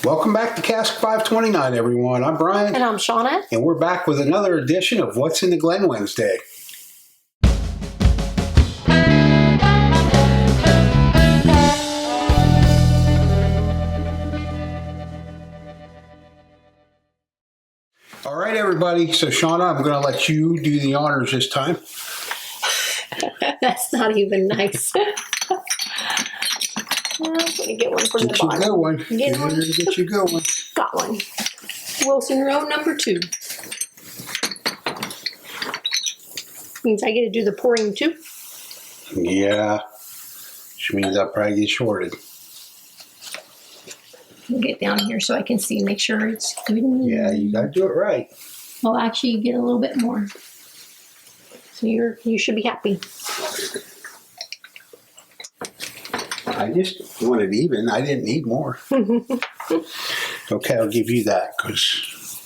Welcome back to Cask 529, everyone. I'm Brian. And I'm Shauna. And we're back with another edition of What's in the Glen Wednesday. All right, everybody. So, Shauna, I'm going to let you do the honors this time. That's not even nice. I'm going to get one from the bottom. Get you a good one. Get you a good one. Got one. Wilson row number 2. Means I get to do the pouring too. Yeah. Which means I'll probably get shorted. We'll get down here so I can see, make sure it's good. Yeah, you got to do it right. Well, actually, you get a little bit more. So you should be happy. I just wanted even. I didn't need more. Okay, I'll give you that because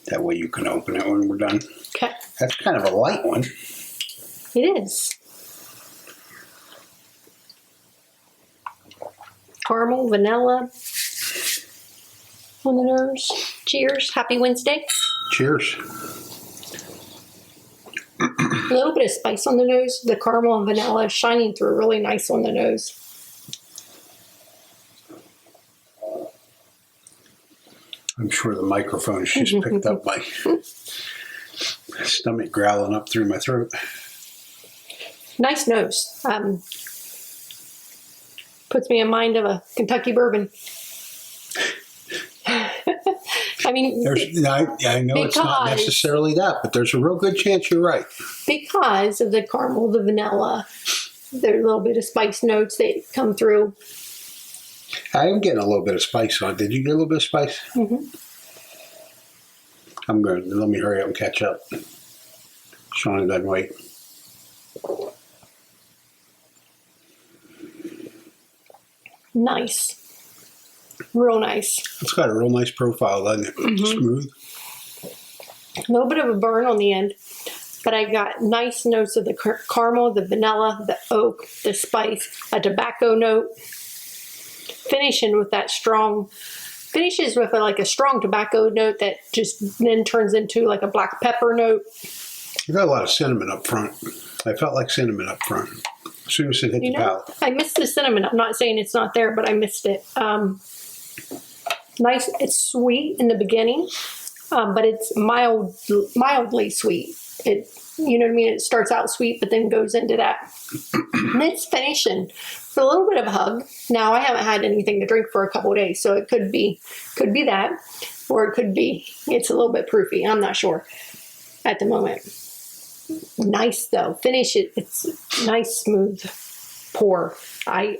that way you can open it when we're done. Okay. That's kind of a light one. It is. Caramel, vanilla on the nose. Cheers. Happy Wednesday. Cheers. A little bit of spice on the nose. The caramel and vanilla is shining through really nice on the nose. I'm sure the microphone's just picked up my stomach growling up through my throat. Nice nose. Puts me in mind of a Kentucky bourbon. I mean, I know it's not necessarily that, but there's a real good chance you're right. Because of the caramel, the vanilla, there's a little bit of spice notes that come through. I am getting a little bit of spice on. Did you get a little bit of spice? Mm-hmm. Let me hurry up and catch up. Shauna doesn't wait. Nice. Real nice. It's got a real nice profile, doesn't it? Mm-hmm. Smooth. A little bit of a burn on the end, but I got nice notes of the caramel, the vanilla, the oak, the spice, a tobacco note. Finishing with that strong, finishes with like a strong tobacco note that just then turns into like a black pepper note. You got a lot of cinnamon up front. I felt like cinnamon up front as soon as it hit the palate. I missed the cinnamon. I'm not saying it's not there, but I missed it. Nice. It's sweet in the beginning, but it's mildly sweet. You know what I mean? It starts out sweet, but then goes into that. And it's finishing with a little bit of a hug. Now, I haven't had anything to drink for a couple of days, so it could be that, or it could be it's a little bit proofy. I'm not sure at the moment. Nice though. Finish it. It's nice, smooth pour. I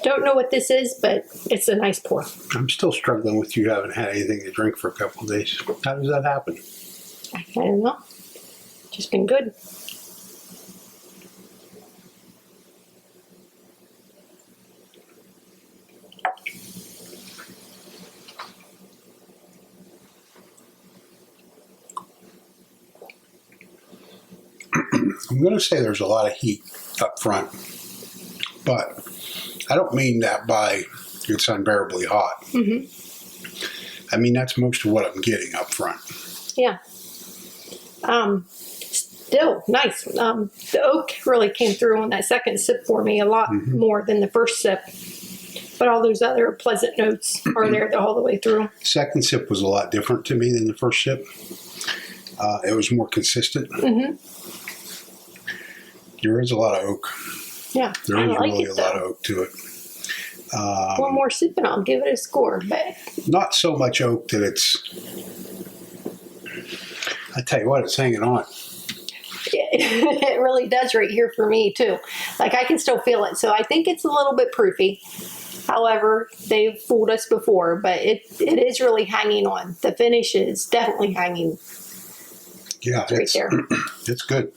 don't know what this is, but it's a nice pour. I'm still struggling with you haven't had anything to drink for a couple of days. How does that happen? I don't know. Just been good. I'm going to say there's a lot of heat up front, but I don't mean that by it's unbearably hot. Mm-hmm. I mean, that's most of what I'm getting up front. Yeah. Still nice. The oak really came through on that second sip for me a lot more than the first sip. But all those other pleasant notes are there all the way through. Second sip was a lot different to me than the first sip. It was more consistent. Mm-hmm. There is a lot of oak. Yeah, there is really a lot of oak to it. One more sip and I'll give it a score. But not so much oak that it's... I tell you what, it's hanging on. It really does right here for me too. Like I can still feel it. So I think it's a little bit proofy. However, they've fooled us before, but it is really hanging on. The finish is definitely hanging. Yeah, right there. It's good.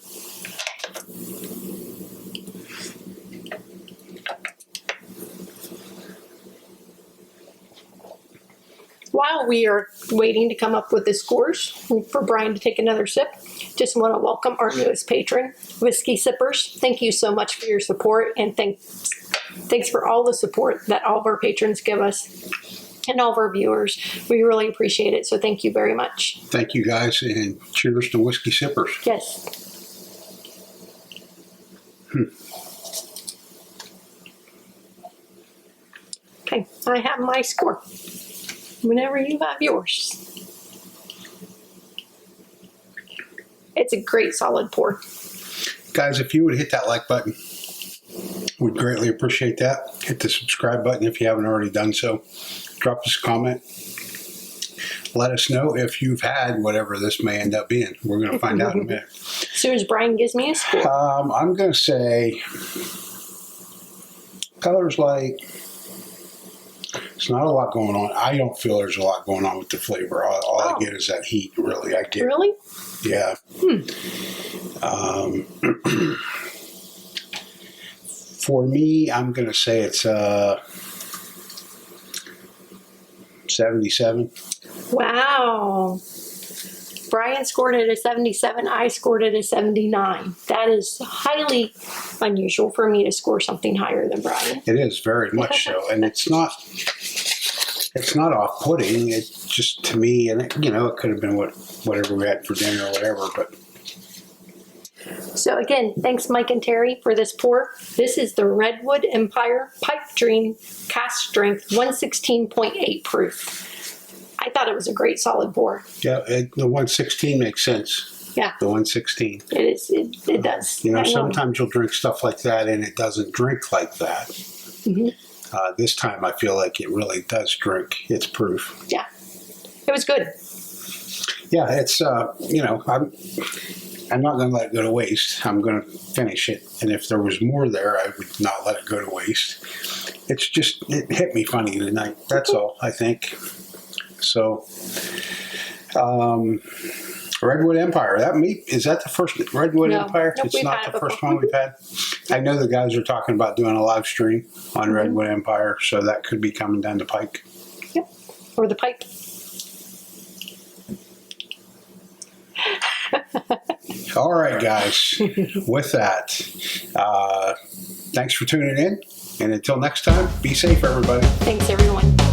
While we are waiting to come up with the scores for Brian to take another sip, just want to welcome our newest patron, Whiskey Sippers. Thank you so much for your support, and thanks Thanks for all the support that all of our patrons give us and all of our viewers. We really appreciate it. So thank you very much. Thank you guys, and cheers to whiskey sippers. Yes. Okay, I have my score. Whenever you have yours. It's a great solid pour. Guys, if you would hit that like button, we'd greatly appreciate that. Hit the subscribe button if you haven't already done so. Drop us a comment. Let us know if you've had whatever this may end up being. We're going to find out in a minute. As soon as Brian gives me a score. I'm going to say colors like, there's not a lot going on. I don't feel there's a lot going on with the flavor. All I get is that heat, really. I get. Really? Yeah. For me, I'm going to say it's 77. Wow. Brian scored it a 77. I scored it a 79. That is highly unusual for me to score something higher than Brian. It is very much so, and it's not off-putting. It just, to me, and it could have been whatever we had for dinner or whatever. But so again, thanks Mike and Terry for this pour. This is the Redwood Empire Pipe Dream Cask Strength 116.8 proof. I thought it was a great solid pour. yeah, the 116 makes sense. Yeah. The 116. It is. It does. Sometimes you'll drink stuff like that and it doesn't drink like that. This time I feel like it really does drink its proof. Yeah. It was good. Yeah, it's, I'm not going to let it go to waste. I'm going to finish it. And if there was more there, I would not let it go to waste. It's just, it hit me funny tonight. That's all, I think. So, Redwood Empire. Is that the first Redwood Empire? Nope, it's not the first one we've had. I know the guys are talking about doing a live stream on Redwood Empire, so that could be coming down the pike. Yep, or the pipe. All right, guys. With that, thanks for tuning in, and until next time, be safe, everybody. Thanks, everyone.